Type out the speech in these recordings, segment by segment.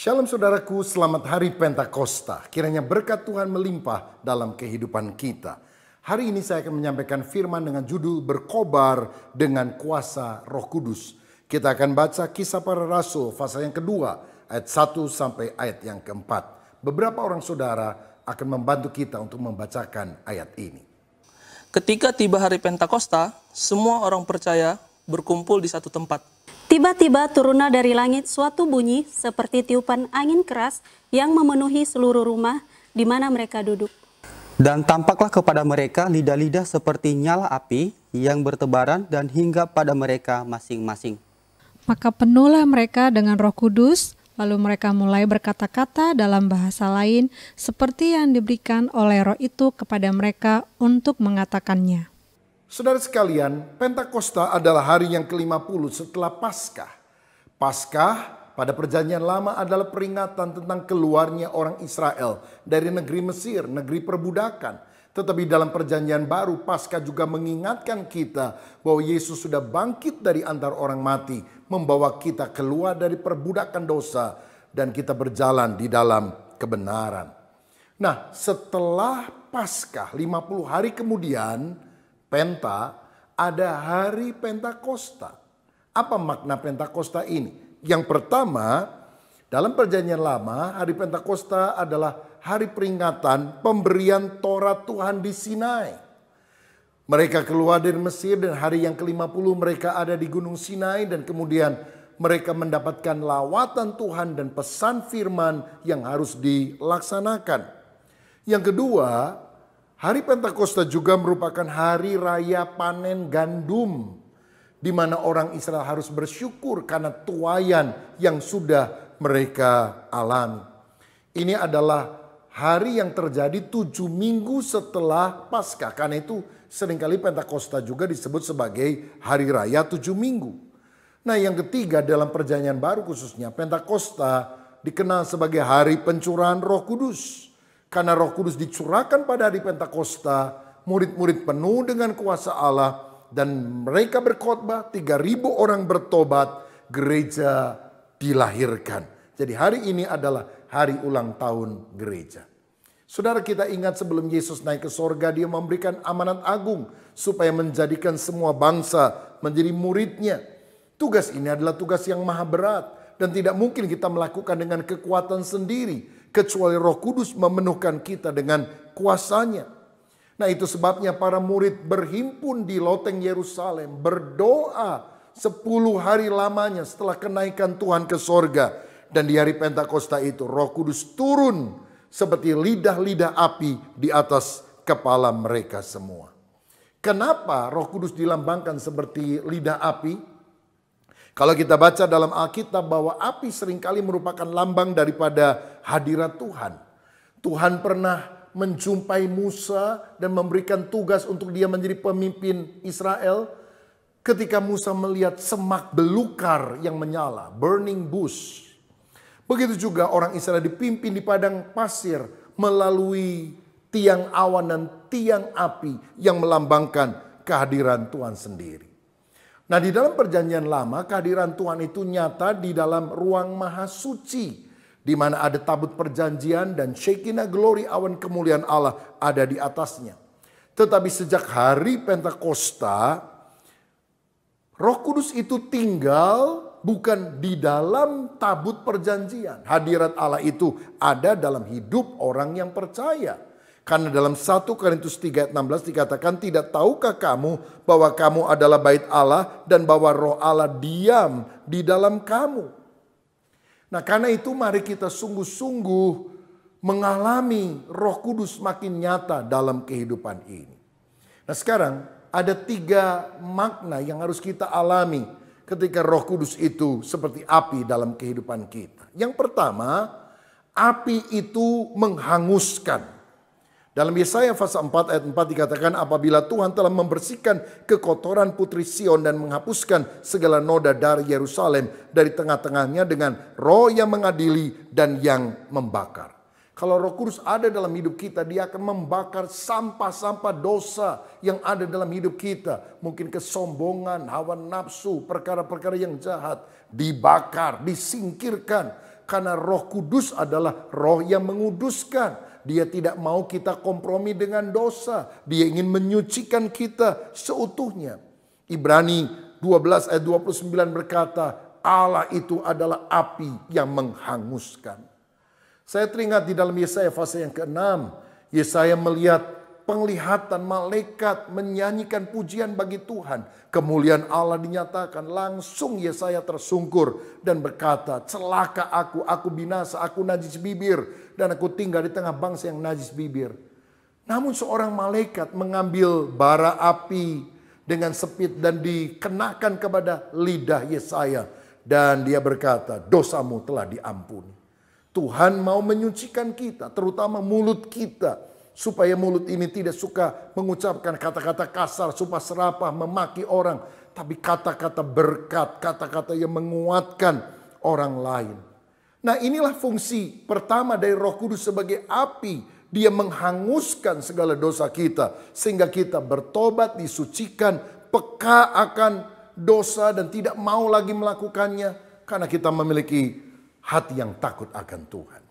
Shalom saudaraku, selamat hari Pentakosta. Kiranya berkat Tuhan melimpah dalam kehidupan kita. Hari ini saya akan menyampaikan firman dengan judul berkobar dengan kuasa Roh Kudus. Kita akan baca Kisah Para Rasul pasal yang kedua, ayat 1 sampai ayat yang keempat. Beberapa orang saudara akan membantu kita untuk membacakan ayat ini. Ketika tiba hari Pentakosta, semua orang percaya berkumpul di satu tempat. Tiba-tiba turunlah dari langit suatu bunyi seperti tiupan angin keras yang memenuhi seluruh rumah di mana mereka duduk. Dan tampaklah kepada mereka lidah-lidah seperti nyala api yang bertebaran dan hinggap pada mereka masing-masing. Maka penuhlah mereka dengan Roh Kudus, lalu mereka mulai berkata-kata dalam bahasa lain seperti yang diberikan oleh Roh itu kepada mereka untuk mengatakannya. Saudara sekalian, Pentakosta adalah hari yang ke-50 setelah Paskah. Paskah pada perjanjian lama adalah peringatan tentang keluarnya orang Israel dari negeri Mesir, negeri perbudakan. Tetapi dalam perjanjian baru, Paskah juga mengingatkan kita bahwa Yesus sudah bangkit dari antara orang mati, membawa kita keluar dari perbudakan dosa dan kita berjalan di dalam kebenaran. Nah, setelah Paskah 50 hari kemudian, Penta, ada hari Pentakosta. Apa makna Pentakosta ini? Yang pertama, dalam perjanjian lama, hari Pentakosta adalah hari peringatan pemberian Taurat Tuhan di Sinai. Mereka keluar dari Mesir dan hari yang ke-50 mereka ada di Gunung Sinai dan kemudian mereka mendapatkan lawatan Tuhan dan pesan firman yang harus dilaksanakan. Yang kedua, hari Pentakosta juga merupakan hari raya panen gandum, di mana orang Israel harus bersyukur karena tuaian yang sudah mereka alami. Ini adalah hari yang terjadi 7 minggu setelah Paskah. Karena itu seringkali Pentakosta juga disebut sebagai hari raya 7 minggu. Nah, yang ketiga dalam perjanjian baru khususnya, Pentakosta dikenal sebagai hari pencurahan Roh Kudus. Karena Roh Kudus dicurahkan pada hari Pentakosta, murid-murid penuh dengan kuasa Allah dan mereka berkhotbah, 3.000 orang bertobat, gereja dilahirkan. Jadi hari ini adalah hari ulang tahun gereja. Saudara, kita ingat sebelum Yesus naik ke sorga, dia memberikan amanat agung supaya menjadikan semua bangsa menjadi muridnya. Tugas ini adalah tugas yang maha berat dan tidak mungkin kita melakukan dengan kekuatan sendiri, kecuali Roh Kudus memenuhkan kita dengan kuasanya. Nah, itu sebabnya para murid berhimpun di loteng Yerusalem, berdoa 10 hari lamanya setelah kenaikan Tuhan ke sorga. Dan di hari Pentakosta itu Roh Kudus turun seperti lidah-lidah api di atas kepala mereka semua. Kenapa Roh Kudus dilambangkan seperti lidah api? Kalau kita baca dalam Alkitab bahwa api seringkali merupakan lambang daripada hadirat Tuhan. Tuhan pernah menjumpai Musa dan memberikan tugas untuk dia menjadi pemimpin Israel. Ketika Musa melihat semak belukar yang menyala, burning bush. Begitu juga orang Israel dipimpin di padang pasir melalui tiang awan dan tiang api yang melambangkan kehadiran Tuhan sendiri. Nah, di dalam perjanjian lama kehadiran Tuhan itu nyata di dalam ruang maha suci, di mana ada tabut perjanjian dan Shekinah glory awan kemuliaan Allah ada di atasnya. Tetapi sejak hari Pentakosta, Roh Kudus itu tinggal bukan di dalam tabut perjanjian. Hadirat Allah itu ada dalam hidup orang yang percaya. Karena dalam 1 Korintus 3 ayat 16 dikatakan, tidak tahukah kamu bahwa kamu adalah bait Allah dan bahwa Roh Allah diam di dalam kamu. Nah, karena itu mari kita sungguh-sungguh mengalami Roh Kudus makin nyata dalam kehidupan ini. Nah, sekarang ada 3 makna yang harus kita alami ketika Roh Kudus itu seperti api dalam kehidupan kita. Yang pertama, api itu menghanguskan. Dalam Yesaya pasal 4 ayat 4 dikatakan, apabila Tuhan telah membersihkan kekotoran putri Sion dan menghapuskan segala noda dari Yerusalem dari tengah-tengahnya dengan roh yang mengadili dan yang membakar. Kalau Roh Kudus ada dalam hidup kita, dia akan membakar sampah-sampah dosa yang ada dalam hidup kita. Mungkin kesombongan, hawa nafsu, perkara-perkara yang jahat dibakar, disingkirkan. Karena Roh Kudus adalah roh yang menguduskan. Dia tidak mau kita kompromi dengan dosa. Dia ingin menyucikan kita seutuhnya. Ibrani 12 ayat 29 berkata, Allah itu adalah api yang menghanguskan. Saya teringat di dalam Yesaya pasal yang ke-6. Yesaya melihat penglihatan malaikat menyanyikan pujian bagi Tuhan. Kemuliaan Allah dinyatakan. Langsung Yesaya tersungkur dan berkata, celaka aku binasa, aku najis bibir. Dan aku tinggal di tengah bangsa yang najis bibir. Namun seorang malaikat mengambil bara api dengan sepit dan dikenakan kepada lidah Yesaya. Dan dia berkata, dosamu telah diampuni. Tuhan mau menyucikan kita, terutama mulut kita. Supaya mulut ini tidak suka mengucapkan kata-kata kasar, sumpah serapah, memaki orang. Tapi kata-kata berkat, kata-kata yang menguatkan orang lain. Nah, inilah fungsi pertama dari Roh Kudus sebagai api. Dia menghanguskan segala dosa kita. Sehingga kita bertobat, disucikan, peka akan dosa dan tidak mau lagi melakukannya. Karena kita memiliki hati yang takut akan Tuhan.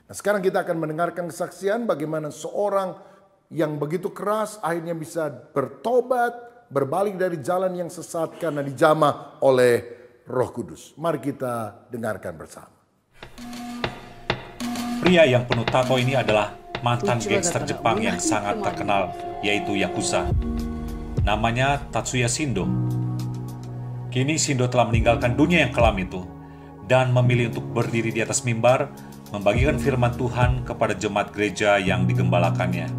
Nah, sekarang kita akan mendengarkan kesaksian bagaimana seorang yang begitu keras akhirnya bisa bertobat, berbalik dari jalan yang sesat karena dijamah oleh Roh Kudus. Mari kita dengarkan bersama. Pria yang penuh tato ini adalah mantan gangster Jepang yang sangat terkenal, yaitu Yakuza. Namanya Tatsuya Shindo. Kini Shindo telah meninggalkan dunia yang kelam itu dan memilih untuk berdiri di atas mimbar membagikan firman Tuhan kepada jemaat gereja yang digembalakannya.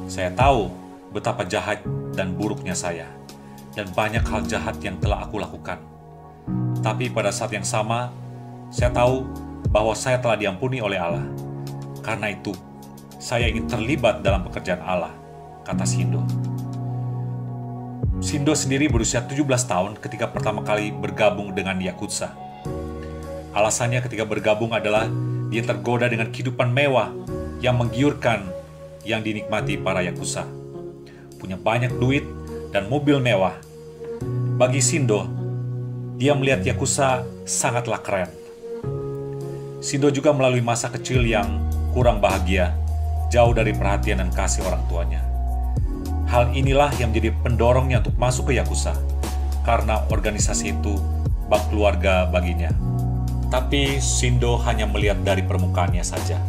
Saya tahu betapa jahat dan buruknya saya, dan banyak hal jahat yang telah aku lakukan. Tapi pada saat yang sama, saya tahu bahwa saya telah diampuni oleh Allah. Karena itu, saya ingin terlibat dalam pekerjaan Allah, kata Shindo. Shindo sendiri berusia 17 tahun ketika pertama kali bergabung dengan Yakuza. Alasannya ketika bergabung adalah dia tergoda dengan kehidupan mewah yang menggiurkan yang dinikmati para Yakuza. Punya banyak duit dan mobil mewah. Bagi Shindo, dia melihat Yakuza sangatlah keren. Shindo juga melalui masa kecil yang kurang bahagia, jauh dari perhatian dan kasih orang tuanya. Hal inilah yang menjadi pendorongnya untuk masuk ke Yakuza, karena organisasi itu bak keluarga baginya. Tapi Shindo hanya melihat dari permukaannya saja.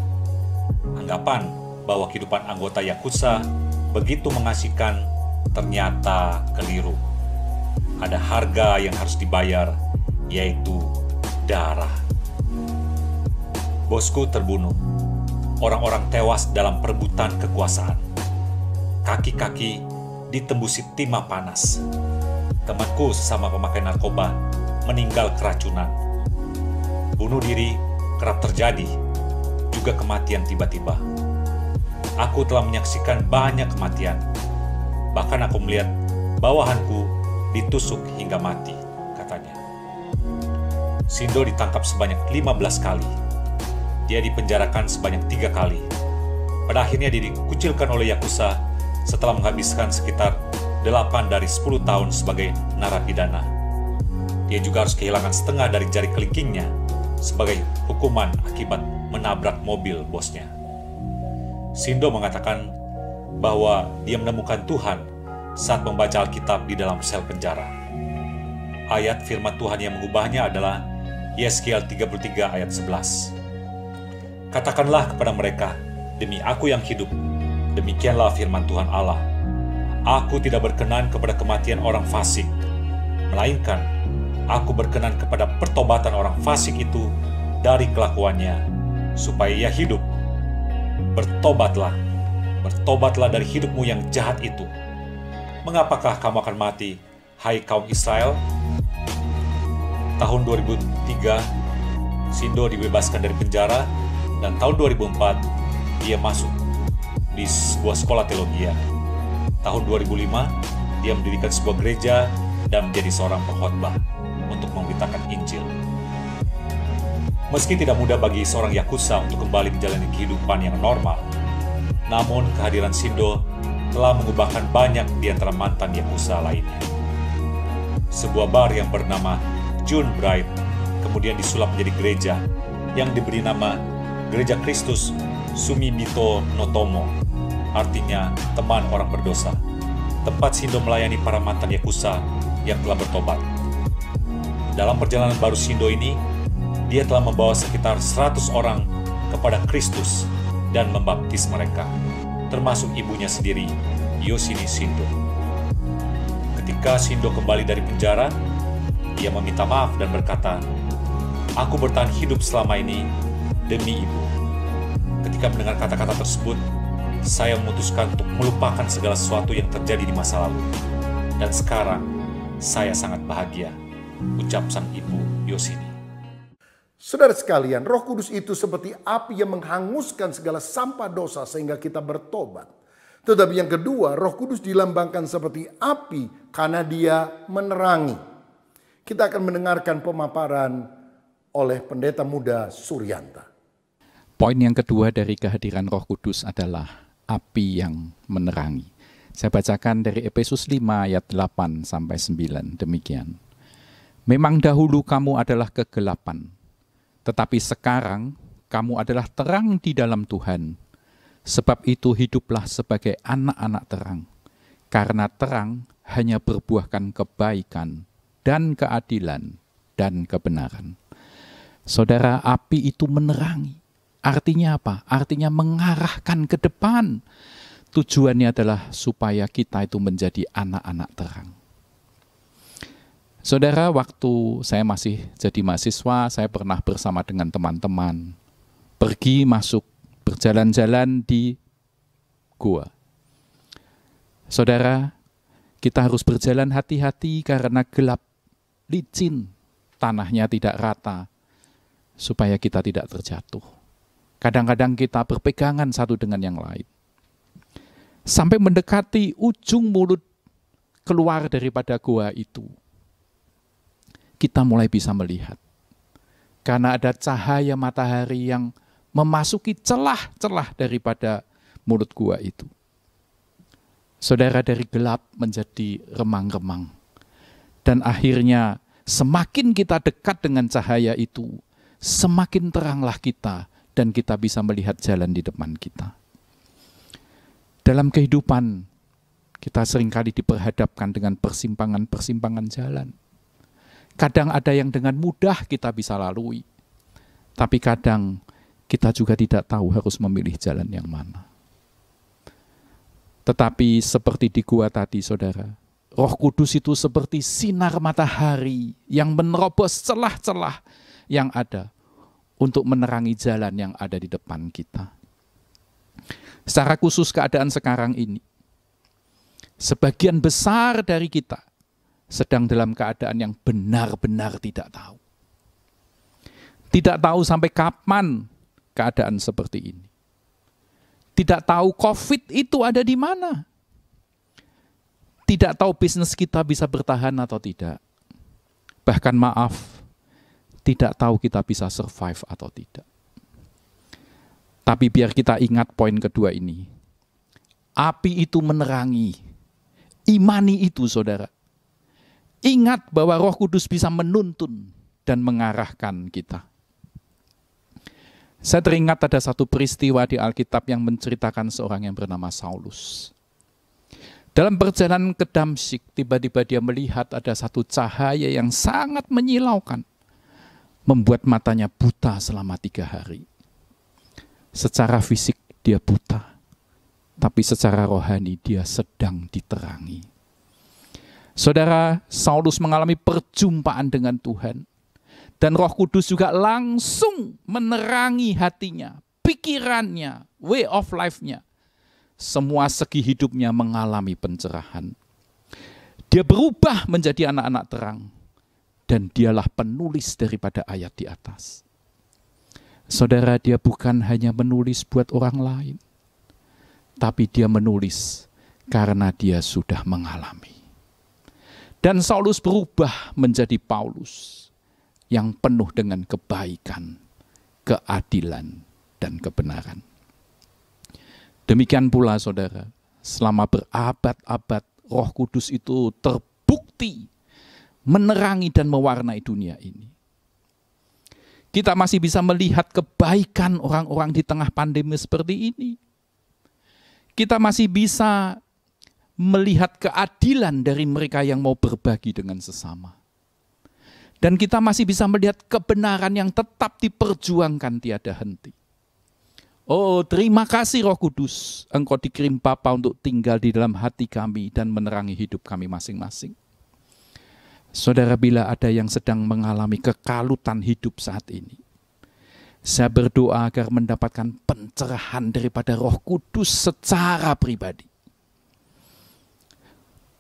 Anggapan bahwa kehidupan anggota Yakuza begitu mengasihkan ternyata keliru. Ada harga yang harus dibayar, yaitu darah. Bosku terbunuh. Orang-orang tewas dalam perebutan kekuasaan. Kaki-kaki ditembusi timah panas. Temanku sesama pemakai narkoba meninggal keracunan. Bunuh diri kerap terjadi, juga kematian tiba-tiba. Aku telah menyaksikan banyak kematian. Bahkan aku melihat bawahanku ditusuk hingga mati, katanya. Shindo ditangkap sebanyak 15 kali. Dia dipenjarakan sebanyak 3 kali. Pada akhirnya dia dikucilkan oleh Yakuza setelah menghabiskan sekitar 8 dari 10 tahun sebagai narapidana. Dia juga harus kehilangan setengah dari jari kelingkingnya sebagai hukuman akibat menabrak mobil bosnya. Shindo mengatakan bahwa dia menemukan Tuhan saat membaca Alkitab di dalam sel penjara. Ayat firman Tuhan yang mengubahnya adalah Yeskiel 33 ayat 11. Katakanlah kepada mereka, demi aku yang hidup, demikianlah firman Tuhan Allah. Aku tidak berkenan kepada kematian orang fasik, melainkan aku berkenan kepada pertobatan orang fasik itu dari kelakuannya, supaya ia hidup. Bertobatlah, bertobatlah dari hidupmu yang jahat itu. Mengapakah kamu akan mati, hai kaum Israel? Tahun 2003, Shindo dibebaskan dari penjara, dan tahun 2004, dia masuk di sebuah sekolah teologi. Tahun 2005, dia mendirikan sebuah gereja dan menjadi seorang pengkhotbah untuk memberitakan Injil. Meski tidak mudah bagi seorang Yakuza untuk kembali menjalani kehidupan yang normal, namun kehadiran Shindo telah mengubahkan banyak di antara mantan Yakuza lainnya. Sebuah bar yang bernama June Bright kemudian disulap menjadi gereja yang diberi nama Gereja Kristus Sumibito Notomo, artinya teman orang berdosa, tempat Shindo melayani para mantan Yakuza yang telah bertobat. Dalam perjalanan baru Shindo ini, dia telah membawa sekitar 100 orang kepada Kristus dan membaptis mereka, termasuk ibunya sendiri, Yoshini Shindo. Ketika Shindo kembali dari penjara, dia meminta maaf dan berkata, "Aku bertahan hidup selama ini demi ibu." Ketika mendengar kata-kata tersebut, saya memutuskan untuk melupakan segala sesuatu yang terjadi di masa lalu. Dan sekarang, saya sangat bahagia, ucap sang ibu Yoshini. Saudara sekalian, Roh Kudus itu seperti api yang menghanguskan segala sampah dosa sehingga kita bertobat. Tetapi yang kedua, Roh Kudus dilambangkan seperti api karena dia menerangi. Kita akan mendengarkan pemaparan oleh pendeta muda Suryanta. Poin yang kedua dari kehadiran Roh Kudus adalah api yang menerangi. Saya bacakan dari Efesus 5 ayat 8 sampai 9, demikian. Memang dahulu kamu adalah kegelapan, tetapi sekarang kamu adalah terang di dalam Tuhan. Sebab itu hiduplah sebagai anak-anak terang, karena terang hanya berbuahkan kebaikan dan keadilan dan kebenaran. Saudara, api itu menerangi. Artinya apa? Artinya mengarahkan ke depan. Tujuannya adalah supaya kita itu menjadi anak-anak terang. Saudara, waktu saya masih jadi mahasiswa, saya pernah bersama dengan teman-teman pergi masuk berjalan-jalan di gua. Saudara, kita harus berjalan hati-hati karena gelap, licin, tanahnya tidak rata, supaya kita tidak terjatuh. Kadang-kadang kita berpegangan satu dengan yang lain. Sampai mendekati ujung mulut keluar daripada gua itu, kita mulai bisa melihat. Karena ada cahaya matahari yang memasuki celah-celah daripada mulut gua itu. Saudara, dari gelap menjadi remang-remang. Dan akhirnya semakin kita dekat dengan cahaya itu, semakin teranglah kita dan kita bisa melihat jalan di depan kita. Dalam kehidupan, kita seringkali diperhadapkan dengan persimpangan-persimpangan jalan. Kadang ada yang dengan mudah kita bisa lalui, tapi kadang kita juga tidak tahu harus memilih jalan yang mana. Tetapi seperti di gua tadi, saudara, Roh Kudus itu seperti sinar matahari yang menerobos celah-celah yang ada untuk menerangi jalan yang ada di depan kita. Secara khusus keadaan sekarang ini, sebagian besar dari kita sedang dalam keadaan yang benar-benar tidak tahu. Tidak tahu sampai kapan keadaan seperti ini. Tidak tahu COVID itu ada di mana. Tidak tahu bisnis kita bisa bertahan atau tidak. Bahkan maaf, tidak tahu kita bisa survive atau tidak. Tapi biar kita ingat poin kedua ini. Api itu menerangi. Imani itu, saudara. Ingat bahwa Roh Kudus bisa menuntun dan mengarahkan kita. Saya teringat ada satu peristiwa di Alkitab yang menceritakan seorang yang bernama Saulus. Dalam perjalanan ke Damsyik, tiba-tiba dia melihat ada satu cahaya yang sangat menyilaukan. Membuat matanya buta selama 3 hari. Secara fisik dia buta, tapi secara rohani dia sedang diterangi. Saudara, Saulus mengalami perjumpaan dengan Tuhan. Dan Roh Kudus juga langsung menerangi hatinya, pikirannya, way of life-nya. Semua segi hidupnya mengalami pencerahan. Dia berubah menjadi anak-anak terang. Dan dialah penulis daripada ayat di atas. Saudara, dia bukan hanya menulis buat orang lain, tapi dia menulis karena dia sudah mengalami. Dan Saulus berubah menjadi Paulus yang penuh dengan kebaikan, keadilan, dan kebenaran. Demikian pula, saudara, selama berabad-abad Roh Kudus itu terbukti menerangi dan mewarnai dunia ini. Kita masih bisa melihat kebaikan orang-orang di tengah pandemi seperti ini. Kita masih bisa melihat keadilan dari mereka yang mau berbagi dengan sesama. Dan kita masih bisa melihat kebenaran yang tetap diperjuangkan tiada henti. Oh, terima kasih Roh Kudus, Engkau dikirim Bapa untuk tinggal di dalam hati kami dan menerangi hidup kami masing-masing. Saudara, bila ada yang sedang mengalami kekalutan hidup saat ini, saya berdoa agar mendapatkan pencerahan daripada Roh Kudus secara pribadi.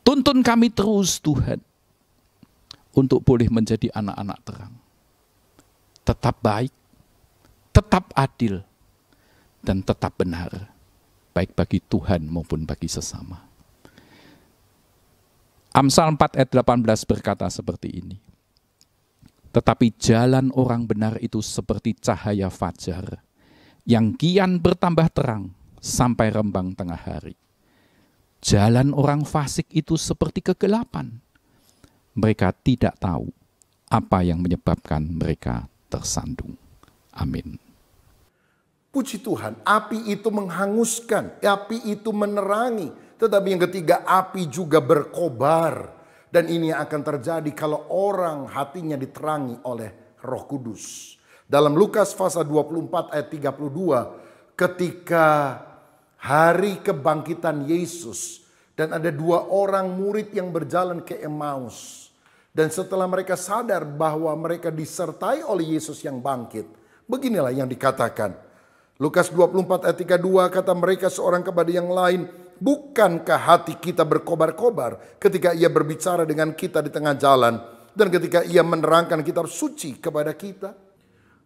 Tuntun kami terus Tuhan, untuk boleh menjadi anak-anak terang. Tetap baik, tetap adil, dan tetap benar, baik bagi Tuhan maupun bagi sesama. Amsal 4 ayat 18 berkata seperti ini. Tetapi jalan orang benar itu seperti cahaya fajar, yang kian bertambah terang sampai rembang tengah hari. Jalan orang fasik itu seperti kegelapan. Mereka tidak tahu apa yang menyebabkan mereka tersandung. Amin. Puji Tuhan, api itu menghanguskan, api itu menerangi. Tetapi yang ketiga, api juga berkobar. Dan ini akan terjadi kalau orang hatinya diterangi oleh Roh Kudus. Dalam Lukas pasal 24 ayat 32, ketika hari kebangkitan Yesus, dan ada 2 orang murid yang berjalan ke Emmaus. Dan setelah mereka sadar bahwa mereka disertai oleh Yesus yang bangkit, beginilah yang dikatakan. Lukas 24 ayat 32, kata mereka seorang kepada yang lain, bukankah hati kita berkobar-kobar ketika ia berbicara dengan kita di tengah jalan, dan ketika ia menerangkan kitab suci kepada kita?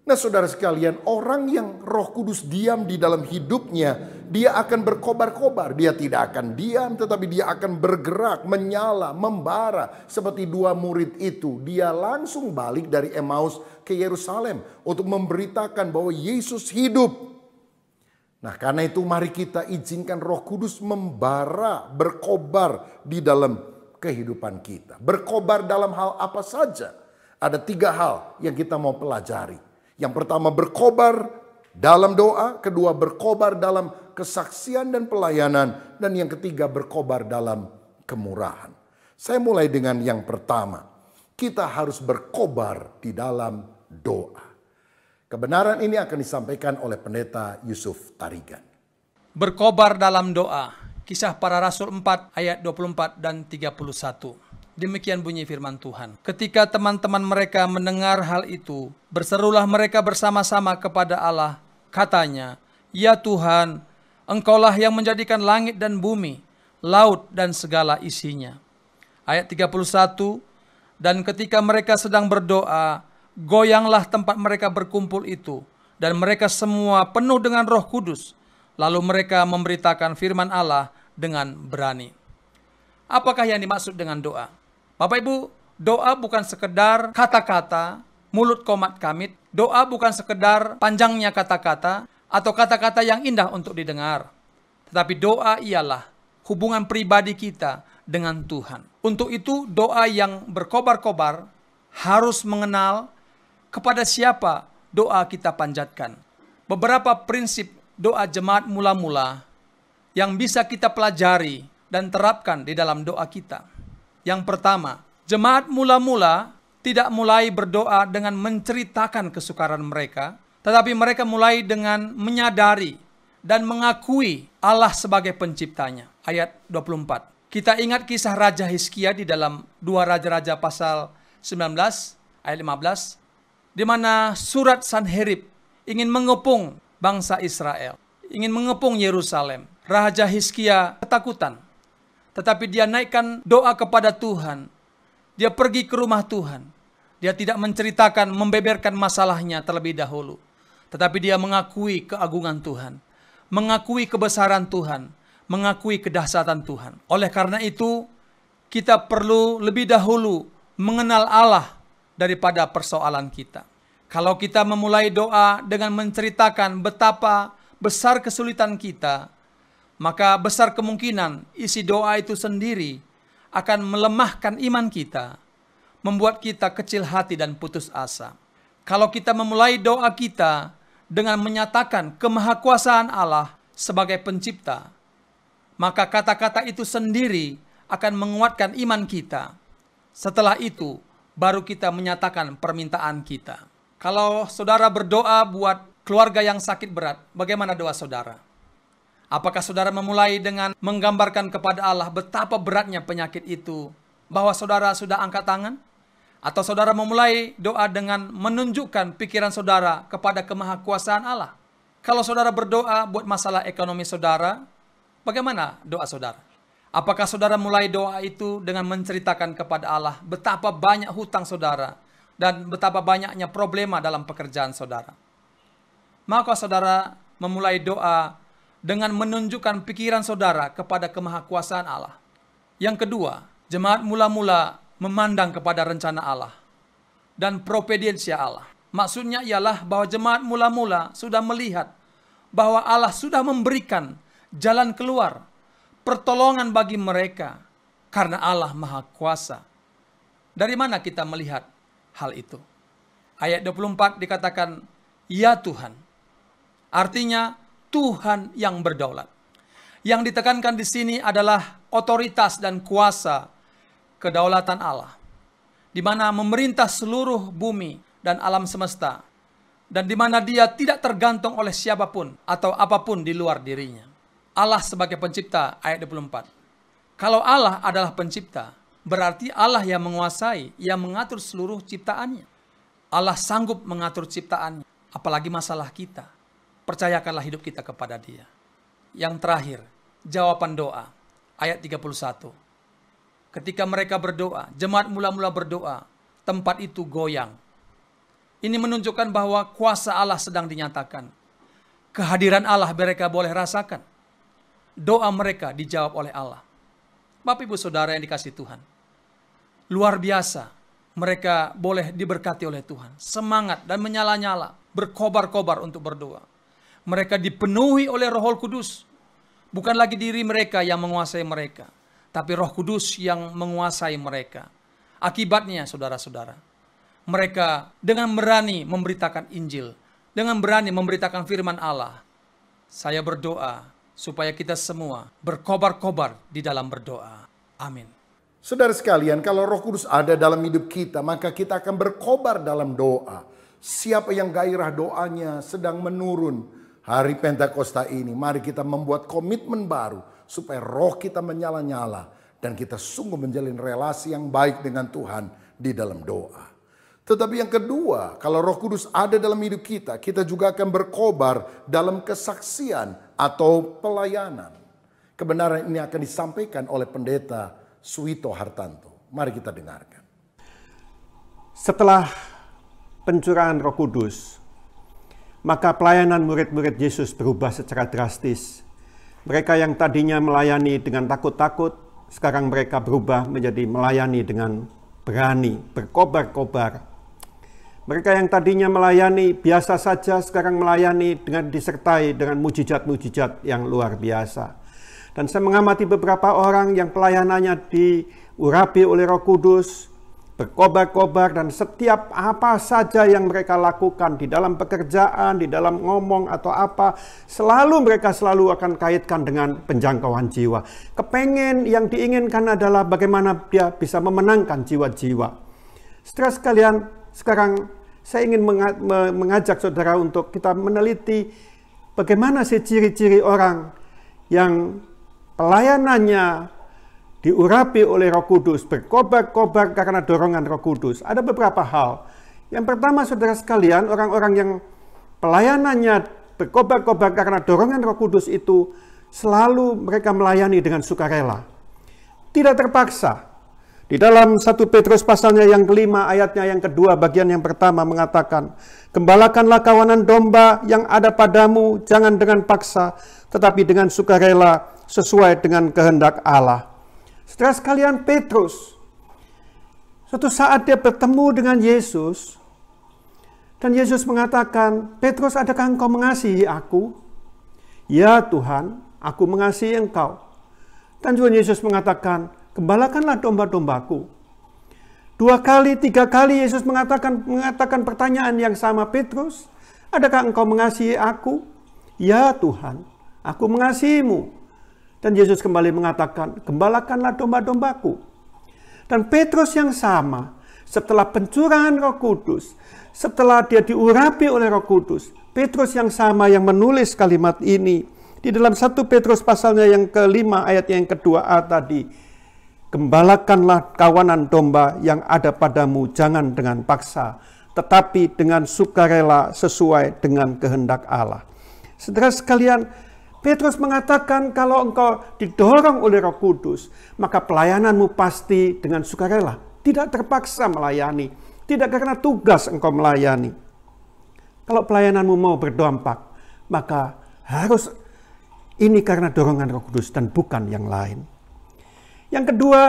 Nah saudara sekalian, orang yang Roh Kudus diam di dalam hidupnya, dia akan berkobar-kobar. Dia tidak akan diam, tetapi dia akan bergerak, menyala, membara. Seperti 2 murid itu, dia langsung balik dari Emmaus ke Yerusalem untuk memberitakan bahwa Yesus hidup. Nah karena itu mari kita izinkan Roh Kudus membara, berkobar di dalam kehidupan kita. Berkobar dalam hal apa saja? Ada 3 hal yang kita mau pelajari. Yang pertama berkobar dalam doa, kedua berkobar dalam kesaksian dan pelayanan, dan yang ketiga berkobar dalam kemurahan. Saya mulai dengan yang pertama. Kita harus berkobar di dalam doa. Kebenaran ini akan disampaikan oleh Pendeta Yusuf Tarigan. Berkobar dalam doa. Kisah Para Rasul 4 ayat 24 dan 31. Demikian bunyi firman Tuhan. Ketika teman-teman mereka mendengar hal itu, berserulah mereka bersama-sama kepada Allah. Katanya, ya Tuhan, Engkaulah yang menjadikan langit dan bumi, laut dan segala isinya. Ayat 31, dan ketika mereka sedang berdoa, goyanglah tempat mereka berkumpul itu, dan mereka semua penuh dengan Roh Kudus. Lalu mereka memberitakan firman Allah dengan berani. Apakah yang dimaksud dengan doa? Bapak Ibu, doa bukan sekedar kata-kata, mulut komat kamit. Doa bukan sekedar panjangnya kata-kata atau kata-kata yang indah untuk didengar. Tetapi doa ialah hubungan pribadi kita dengan Tuhan. Untuk itu doa yang berkobar-kobar harus mengenal kepada siapa doa kita panjatkan. Beberapa prinsip doa jemaat mula-mula yang bisa kita pelajari dan terapkan di dalam doa kita. Yang pertama, jemaat mula-mula tidak mulai berdoa dengan menceritakan kesukaran mereka, tetapi mereka mulai dengan menyadari dan mengakui Allah sebagai penciptanya. Ayat 24. Kita ingat kisah Raja Hizkia di dalam 2 Raja-Raja pasal 19 ayat 15, di mana surat Sanherib ingin mengepung bangsa Israel, ingin mengepung Yerusalem. Raja Hizkia ketakutan, tetapi dia naikkan doa kepada Tuhan. Dia pergi ke rumah Tuhan. Dia tidak menceritakan, membeberkan masalahnya terlebih dahulu, tetapi dia mengakui keagungan Tuhan, mengakui kebesaran Tuhan, mengakui kedahsyatan Tuhan. Oleh karena itu, kita perlu lebih dahulu mengenal Allah daripada persoalan kita. Kalau kita memulai doa dengan menceritakan betapa besar kesulitan kita, maka besar kemungkinan isi doa itu sendiri akan melemahkan iman kita, membuat kita kecil hati dan putus asa. Kalau kita memulai doa kita dengan menyatakan kemahakuasaan Allah sebagai pencipta, maka kata-kata itu sendiri akan menguatkan iman kita. Setelah itu, baru kita menyatakan permintaan kita. Kalau saudara berdoa buat keluarga yang sakit berat, bagaimana doa saudara? Apakah saudara memulai dengan menggambarkan kepada Allah betapa beratnya penyakit itu, bahwa saudara sudah angkat tangan? Atau saudara memulai doa dengan menunjukkan pikiran saudara kepada kemahakuasaan Allah? Kalau saudara berdoa buat masalah ekonomi saudara, bagaimana doa saudara? Apakah saudara mulai doa itu dengan menceritakan kepada Allah betapa banyak hutang saudara dan betapa banyaknya problema dalam pekerjaan saudara? Maka saudara memulai doa dengan menunjukkan pikiran saudara kepada kemahakuasaan Allah. Yang kedua, jemaat mula-mula memandang kepada rencana Allah dan propediensia Allah. Maksudnya ialah bahwa jemaat mula-mula sudah melihat bahwa Allah sudah memberikan jalan keluar, pertolongan bagi mereka karena Allah Maha Kuasa. Dari mana kita melihat hal itu? Ayat 24 dikatakan, "Ya Tuhan." Artinya Tuhan yang berdaulat. Yang ditekankan di sini adalah otoritas dan kuasa kedaulatan Allah, di mana memerintah seluruh bumi dan alam semesta, dan di mana Dia tidak tergantung oleh siapapun atau apapun di luar dirinya. Allah sebagai pencipta, ayat 24. Kalau Allah adalah pencipta, berarti Allah yang menguasai, yang mengatur seluruh ciptaannya. Allah sanggup mengatur ciptaannya, apalagi masalah kita. Percayakanlah hidup kita kepada Dia. Yang terakhir, jawaban doa, ayat 31. Ketika mereka berdoa, jemaat mula-mula berdoa, tempat itu goyang. Ini menunjukkan bahwa kuasa Allah sedang dinyatakan. Kehadiran Allah mereka boleh rasakan. Doa mereka dijawab oleh Allah. Bapak Ibu Saudara yang dikasihi Tuhan, luar biasa mereka boleh diberkati oleh Tuhan. Semangat dan menyala-nyala, berkobar-kobar untuk berdoa. Mereka dipenuhi oleh Roh Kudus. Bukan lagi diri mereka yang menguasai mereka, tapi Roh Kudus yang menguasai mereka. Akibatnya, saudara-saudara, mereka dengan berani memberitakan Injil, dengan berani memberitakan firman Allah. Saya berdoa supaya kita semua berkobar-kobar di dalam berdoa. Amin. Saudara sekalian, kalau Roh Kudus ada dalam hidup kita, maka kita akan berkobar dalam doa. Siapa yang gairah doanya sedang menurun hari Pentakosta ini, mari kita membuat komitmen baru supaya roh kita menyala-nyala dan kita sungguh menjalin relasi yang baik dengan Tuhan di dalam doa. Tetapi yang kedua, kalau Roh Kudus ada dalam hidup kita, kita juga akan berkobar dalam kesaksian atau pelayanan. Kebenaran ini akan disampaikan oleh Pendeta Suwito Hartanto. Mari kita dengarkan. Setelah pencurahan Roh Kudus, maka pelayanan murid-murid Yesus berubah secara drastis. Mereka yang tadinya melayani dengan takut-takut, sekarang mereka berubah menjadi melayani dengan berani, berkobar-kobar. Mereka yang tadinya melayani biasa saja, sekarang melayani dengan disertai dengan mujizat-mujizat yang luar biasa. Dan saya mengamati beberapa orang yang pelayanannya diurapi oleh Roh Kudus, berkobar-kobar, dan setiap apa saja yang mereka lakukan di dalam pekerjaan, di dalam ngomong atau apa, mereka selalu akan kaitkan dengan penjangkauan jiwa. Kepengen yang diinginkan adalah bagaimana dia bisa memenangkan jiwa-jiwa. Saudara sekalian, sekarang saya ingin mengajak saudara untuk kita meneliti bagaimana sih ciri-ciri orang yang pelayanannya diurapi oleh Roh Kudus, berkobar-kobar karena dorongan Roh Kudus. Ada beberapa hal. Yang pertama, saudara sekalian, orang-orang yang pelayanannya berkobar-kobar karena dorongan Roh Kudus itu selalu mereka melayani dengan sukarela. Tidak terpaksa. Di dalam 1 Petrus pasalnya yang kelima, ayatnya yang kedua, bagian yang pertama mengatakan, "Gembalakanlah kawanan domba yang ada padamu, jangan dengan paksa, tetapi dengan sukarela sesuai dengan kehendak Allah." Saudara sekalian, Petrus, suatu saat dia bertemu dengan Yesus, dan Yesus mengatakan, "Petrus, adakah engkau mengasihi aku?" "Ya Tuhan, aku mengasihi engkau." Dan Tuhan Yesus mengatakan, "Gembalakanlah domba-dombaku." 2 kali, 3 kali Yesus mengatakan pertanyaan yang sama. Petrus, adakah engkau mengasihi aku? Ya Tuhan, aku mengasihimu. Dan Yesus kembali mengatakan, gembalakanlah domba-dombaku. Dan Petrus yang sama, setelah pencurahan Roh Kudus, setelah dia diurapi oleh Roh Kudus, Petrus yang sama yang menulis kalimat ini di dalam 1 Petrus pasalnya yang ke-5 ayat yang ke-2a tadi. Gembalakanlah kawanan domba yang ada padamu, jangan dengan paksa, tetapi dengan sukarela sesuai dengan kehendak Allah. Saudara sekalian, Petrus mengatakan kalau engkau didorong oleh Roh Kudus, maka pelayananmu pasti dengan sukarela. Tidak terpaksa melayani, tidak karena tugas engkau melayani. Kalau pelayananmu mau berdampak, maka harus ini karena dorongan Roh Kudus dan bukan yang lain. Yang kedua,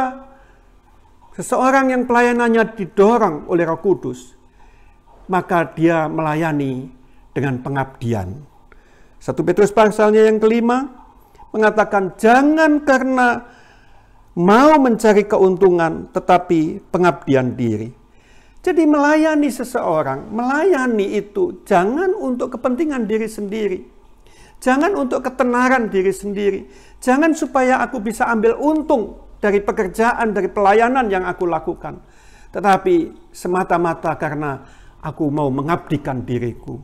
seseorang yang pelayanannya didorong oleh Roh Kudus, maka dia melayani dengan pengabdian. 1 Petrus pasalnya yang ke-5 mengatakan, jangan karena mau mencari keuntungan, tetapi pengabdian diri. Jadi melayani seseorang, melayani itu jangan untuk kepentingan diri sendiri. Jangan untuk ketenaran diri sendiri. Jangan supaya aku bisa ambil untung dari pekerjaan, dari pelayanan yang aku lakukan. Tetapi semata-mata karena aku mau mengabdikan diriku.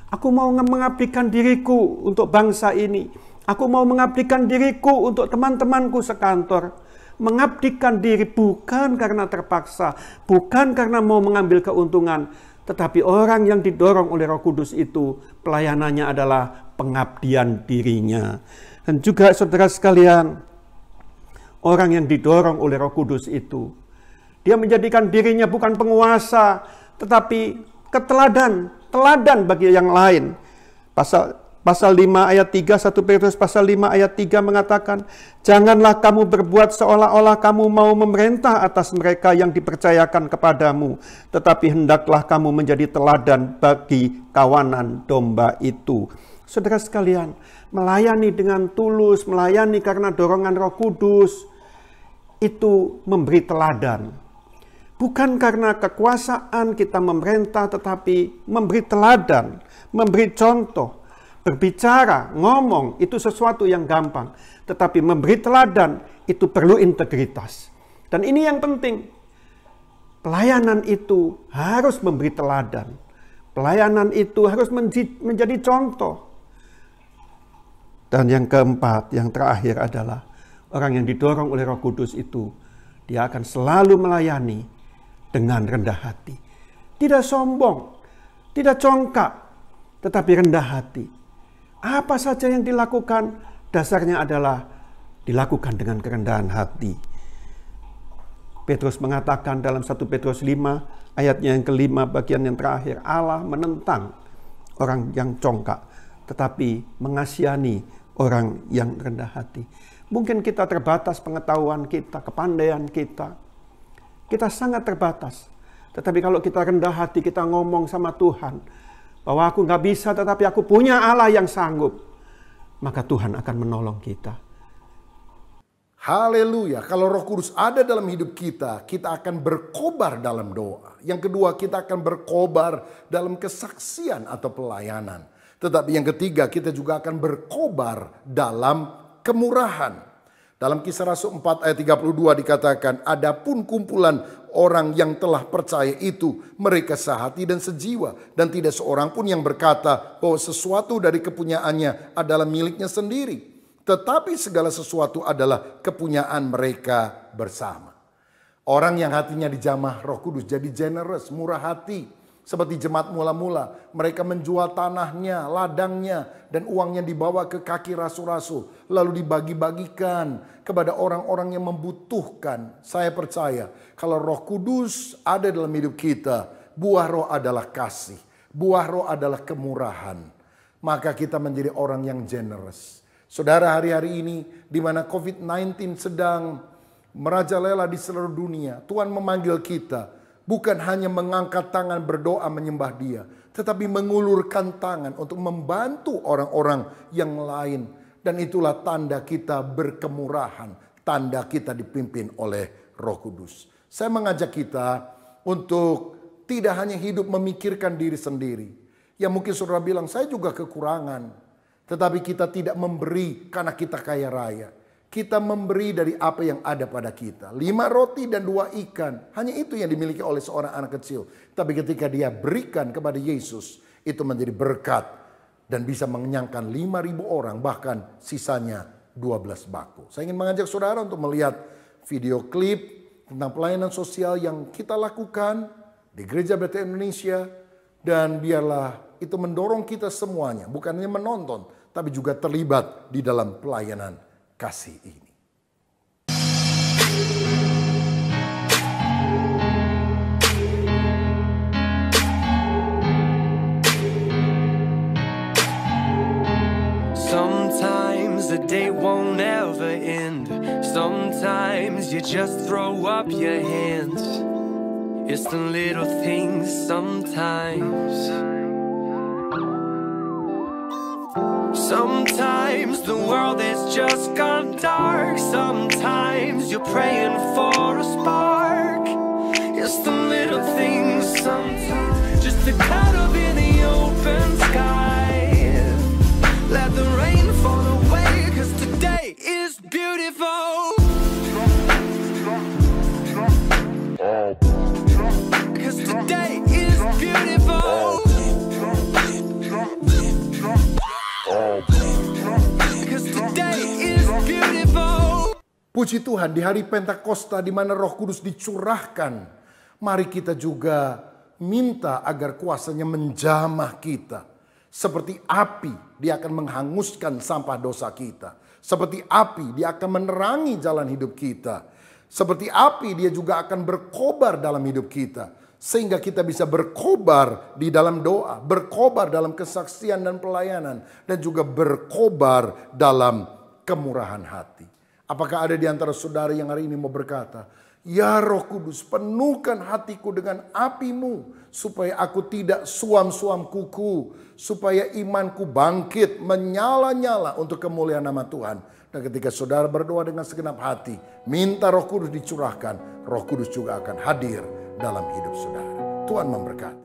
Aku mau mengabdikan diriku untuk bangsa ini. Aku mau mengabdikan diriku untuk teman-temanku sekantor. Mengabdikan diri bukan karena terpaksa, bukan karena mau mengambil keuntungan, tetapi orang yang didorong oleh Roh Kudus itu pelayanannya adalah pengabdian dirinya. Dan juga saudara sekalian, orang yang didorong oleh Roh Kudus itu, dia menjadikan dirinya bukan penguasa, tetapi teladan bagi yang lain. Pasal 5 ayat 3, 1 Petrus pasal 5 ayat 3 mengatakan, janganlah kamu berbuat seolah-olah kamu mau memerintah atas mereka yang dipercayakan kepadamu, tetapi hendaklah kamu menjadi teladan bagi kawanan domba itu. Saudara sekalian, melayani dengan tulus, melayani karena dorongan Roh Kudus, itu memberi teladan. Bukan karena kekuasaan kita memerintah, tetapi memberi teladan, memberi contoh. Berbicara, ngomong, itu sesuatu yang gampang. Tetapi memberi teladan, itu perlu integritas. Dan ini yang penting. Pelayanan itu harus memberi teladan. Pelayanan itu harus menjadi contoh. Dan yang keempat, yang terakhir adalah orang yang didorong oleh Roh Kudus itu, dia akan selalu melayani dengan rendah hati. Tidak sombong, tidak congkak, tetapi rendah hati. Apa saja yang dilakukan, dasarnya adalah dilakukan dengan kerendahan hati. Petrus mengatakan dalam 1 Petrus 5, ayatnya yang ke-5, bagian yang terakhir, Allah menentang orang yang congkak, tetapi mengasihani orang yang rendah hati. Mungkin kita terbatas pengetahuan kita, kepandaian kita. Kita sangat terbatas. Tetapi kalau kita rendah hati, kita ngomong sama Tuhan, bahwa aku nggak bisa, tetapi aku punya Allah yang sanggup, maka Tuhan akan menolong kita. Haleluya. Kalau Roh Kudus ada dalam hidup kita, kita akan berkobar dalam doa. Yang kedua, kita akan berkobar dalam kesaksian atau pelayanan. Tetapi yang ketiga, kita juga akan berkobar dalam kemurahan. Dalam Kisah Rasul 4 ayat 32 dikatakan, adapun kumpulan orang yang telah percaya itu, mereka sehati dan sejiwa, dan tidak seorang pun yang berkata bahwa sesuatu dari kepunyaannya adalah miliknya sendiri, tetapi segala sesuatu adalah kepunyaan mereka bersama. Orang yang hatinya dijamah Roh Kudus jadi generous, murah hati. Seperti jemaat mula-mula, mereka menjual tanahnya, ladangnya, dan uangnya dibawa ke kaki rasul-rasul, lalu dibagi-bagikan kepada orang-orang yang membutuhkan. Saya percaya kalau Roh Kudus ada dalam hidup kita, buah Roh adalah kasih, buah Roh adalah kemurahan, maka kita menjadi orang yang generous. Saudara, hari-hari ini di mana COVID-19 sedang merajalela di seluruh dunia, Tuhan memanggil kita bukan hanya mengangkat tangan berdoa menyembah Dia, tetapi mengulurkan tangan untuk membantu orang-orang yang lain. Dan itulah tanda kita berkemurahan, tanda kita dipimpin oleh Roh Kudus. Saya mengajak kita untuk tidak hanya hidup memikirkan diri sendiri. Ya mungkin saudara bilang, saya juga kekurangan. Tetapi kita tidak memberi karena kita kaya raya. Kita memberi dari apa yang ada pada kita. 5 roti dan 2 ikan. Hanya itu yang dimiliki oleh seorang anak kecil. Tapi ketika dia berikan kepada Yesus, itu menjadi berkat. Dan bisa mengenyangkan 5.000 orang, bahkan sisanya 12 baku. Saya ingin mengajak saudara untuk melihat video klip tentang pelayanan sosial yang kita lakukan di Gereja Bethel Indonesia. Dan biarlah itu mendorong kita semuanya. Bukan hanya menonton, tapi juga terlibat di dalam pelayanan kasih ini. Sometimes the day won't ever end. Sometimes you just throw up your hands. It's the little things sometimes. Sometimes the world has just gone dark. Sometimes you're praying for a spark. It's the little things sometimes. Just a cloud up in the open sky. Let the rain fall away, 'cause today is beautiful. 'Cause today is beautiful. Puji Tuhan, di hari Pentakosta di mana Roh Kudus dicurahkan, mari kita juga minta agar kuasanya menjamah kita. Seperti api, dia akan menghanguskan sampah dosa kita. Seperti api, dia akan menerangi jalan hidup kita. Seperti api, dia juga akan berkobar dalam hidup kita. Sehingga kita bisa berkobar di dalam doa, berkobar dalam kesaksian dan pelayanan, dan juga berkobar dalam kemurahan hati. Apakah ada di antara saudara yang hari ini mau berkata, "Ya Roh Kudus, penuhkan hatiku dengan api-Mu, supaya aku tidak suam-suam kuku, supaya imanku bangkit, menyala-nyala untuk kemuliaan nama Tuhan." Dan ketika saudara berdoa dengan segenap hati, minta Roh Kudus dicurahkan, Roh Kudus juga akan hadir dalam hidup saudara. Tuhan memberkati.